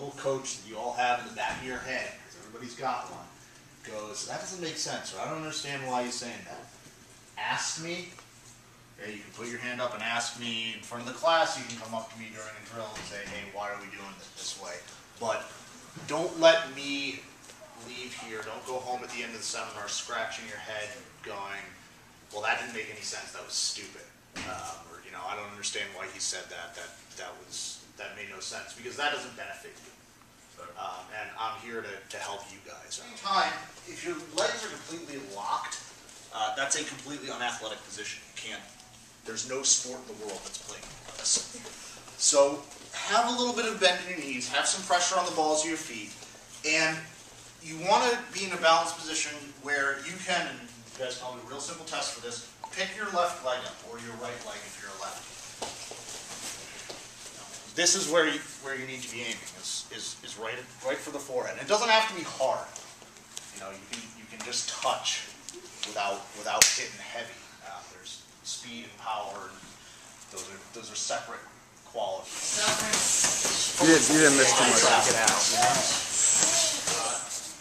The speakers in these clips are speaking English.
little coach that you all have in the back of your head, because everybody's got one, goes, that doesn't make sense, or I don't understand why you're saying that. Ask me. Okay, you can put your hand up and ask me in front of the class. You can come up to me during a drill and say, hey, why are we doing it this way? But don't let me leave here. Don't go home at the end of the seminar scratching your head going, well, that didn't make any sense. That was stupid. Or, you know, I don't understand why he said that. That made no sense, because that doesn't benefit you. And I'm here to help you guys. At the same time, if your legs are completely locked, that's a completely unathletic position. You can't. There's no sport in the world that's playing this. So have a little bit of bend in your knees, have some pressure on the balls of your feet, and you want to be in a balanced position where you can, and you guys can do a real simple test for this, pick your left leg up, or your right leg if you're a lefty. This is where you need to be aiming, is right for the forehead. It doesn't have to be hard. You know, you can just touch without hitting heavy. There's speed and power, and those are separate qualities. You didn't miss too much. Get out.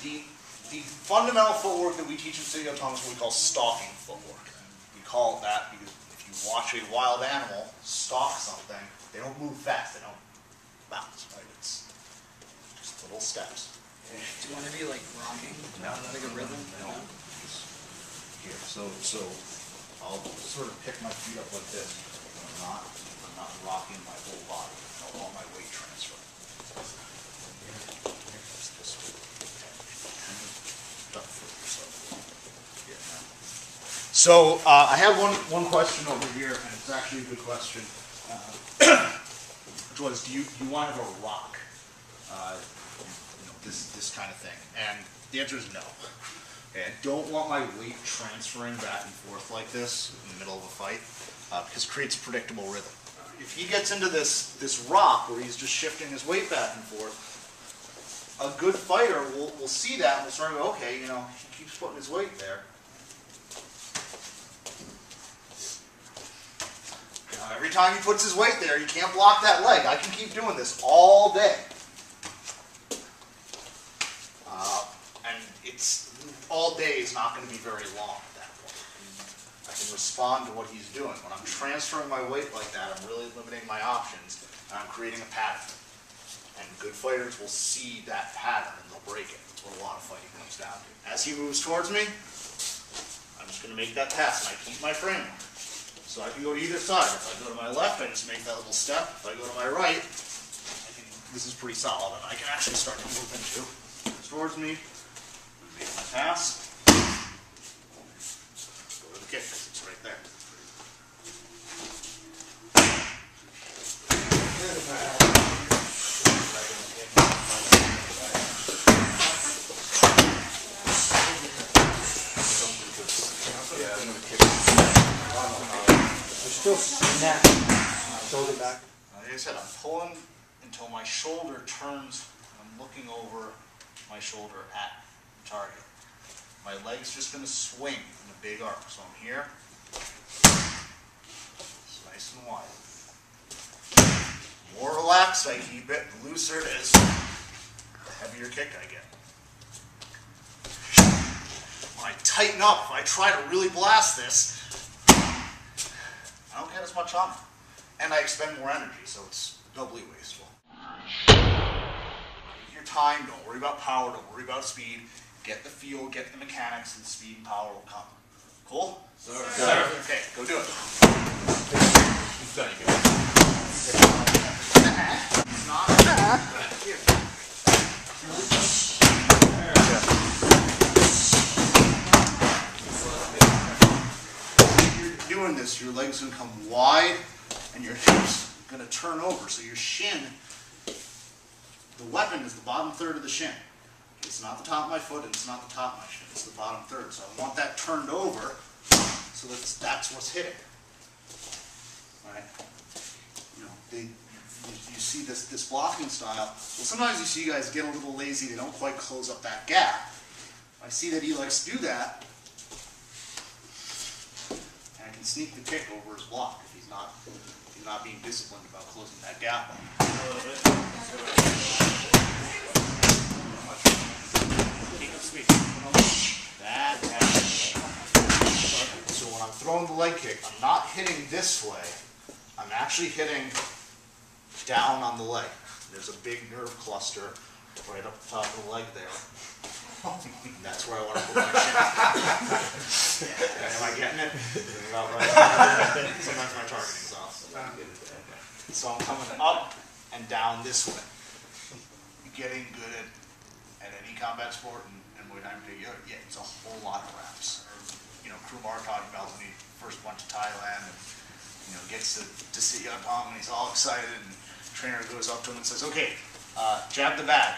The fundamental footwork that we teach in Sityodtong is what we call stalking footwork. We call it that because if you watch a wild animal stalk something, they don't move fast. They don't bounce. Right? It's just little steps. Do you want to be like rocking? No. Like a rhythm? No. Here, so I'll sort of pick my feet up like this. I'm not rocking my whole body. I don't want my weight transfer. So I have one question over here, and it's actually a good question. Which was, do you want to have a rock? This kind of thing, and the answer is no. Okay, I don't want my weight transferring back and forth like this in the middle of a fight, because it creates predictable rhythm. If he gets into this rock where he's just shifting his weight back and forth, a good fighter will see that and will sort of go, okay, you know, he keeps putting his weight there. Now, every time he puts his weight there, you can't block that leg. I can keep doing this all day. And all day is not going to be very long at that point. I can respond to what he's doing. When I'm transferring my weight like that, I'm really limiting my options, and I'm creating a pattern. And good fighters will see that pattern and they'll break it. That's what a lot of fighting comes down to. As he moves towards me, I'm just going to make that pass, and I keep my framework. So I can go to either side. If I go to my left, I just make that little step. If I go to my right, this is pretty solid, and I can actually start to move into. Moves towards me, make my pass, go to the kick, because it's right there. Still snap shoulder back. Like I said, I'm pulling until my shoulder turns. I'm looking over my shoulder at the target. My leg's just going to swing in a big arc. So I'm here. It's nice and wide. The more relaxed I keep it, the looser it is, the heavier kick I get. When I tighten up, if I try to really blast this, I don't get as much on it. And I expend more energy, so it's doubly wasteful. Take your time, don't worry about power, don't worry about speed. Get the feel, get the mechanics, and speed and power will come. Cool? Sir. Okay, go do it. He's done it. It's not. Here. Doing this, your legs going to come wide and your hips going to turn over. So your shin, the weapon is the bottom third of the shin. It's not the top of my foot and it's not the top of my shin. It's the bottom third. So I want that turned over so that's what's hitting. All right? You know, you see this blocking style. Well, sometimes you see guys get a little lazy. They don't quite close up that gap. I see that he likes to do that. And I can sneak the kick over his block if he's you're not being disciplined about closing that gap. So when I'm throwing the leg kick, I'm not hitting this way. I'm actually hitting down on the leg. There's a big nerve cluster right up the top of the leg there. That's where I want to put my shin. Am I getting it? About right. Sometimes my targeting's off. So I'm coming up and down this way. Getting good at any combat sport and Muay Thai in particular, yeah, it's a whole lot of reps. You know, Kumar talked about when he first went to Thailand and, you know, gets to Sityodtong and he's all excited and the trainer goes up to him and says, okay, jab the bag.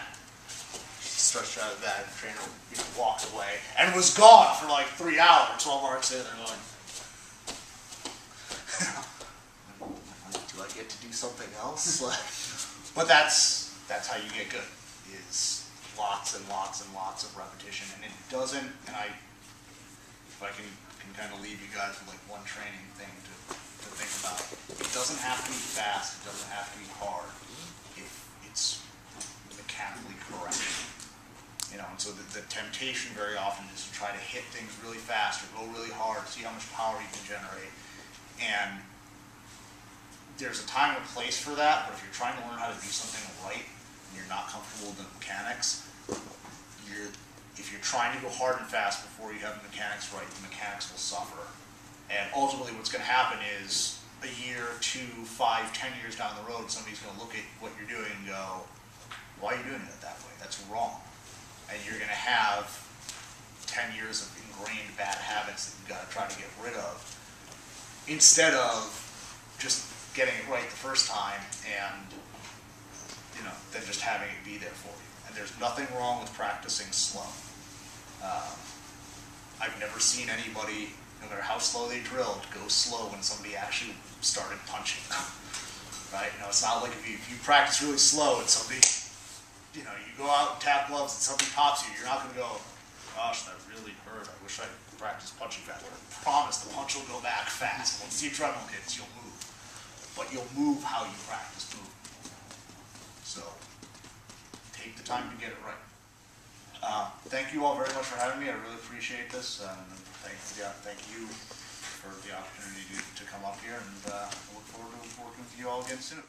Starts jabbing the bag, the trainer, you know, walked away and was gone for like 3 hours while Mark's sitting there going, do I get to do something else? But that's how you get good, is lots and lots and lots of repetition. And it doesn't, and if I can kind of leave you guys with like one training thing to think about, it doesn't have to be fast, it doesn't have to be hard if it's mechanically correct. You know, and so the temptation very often is to try to hit things really fast or go really hard, see how much power you can generate. And there's a time and place for that, but if you're trying to learn how to do something right and you're not comfortable with the mechanics, if you're trying to go hard and fast before you have the mechanics right, the mechanics will suffer. And ultimately what's going to happen is a year, 2, 5, 10 years down the road, somebody's going to look at what you're doing and go, why are you doing it that way? That's wrong. And you're going to have 10 years of ingrained bad habits that you've got to try to get rid of, instead of just getting it right the first time and, you know, then just having it be there for you. And there's nothing wrong with practicing slow. I've never seen anybody, no matter how slow they drilled, go slow when somebody actually started punching them. Right? You know, it's not like if you practice really slow and somebody, you know, you go out and tap gloves and somebody pops you, you're not going to go, gosh, that really hurt. I wish I practiced punching faster. I promise the punch will go back fast. Once the adrenaline hits, you'll move. But you'll move how you practice moving. So, take the time to get it right. Thank you all very much for having me. I really appreciate this. Thank you for the opportunity to come up here, and I look forward to working with you all again soon.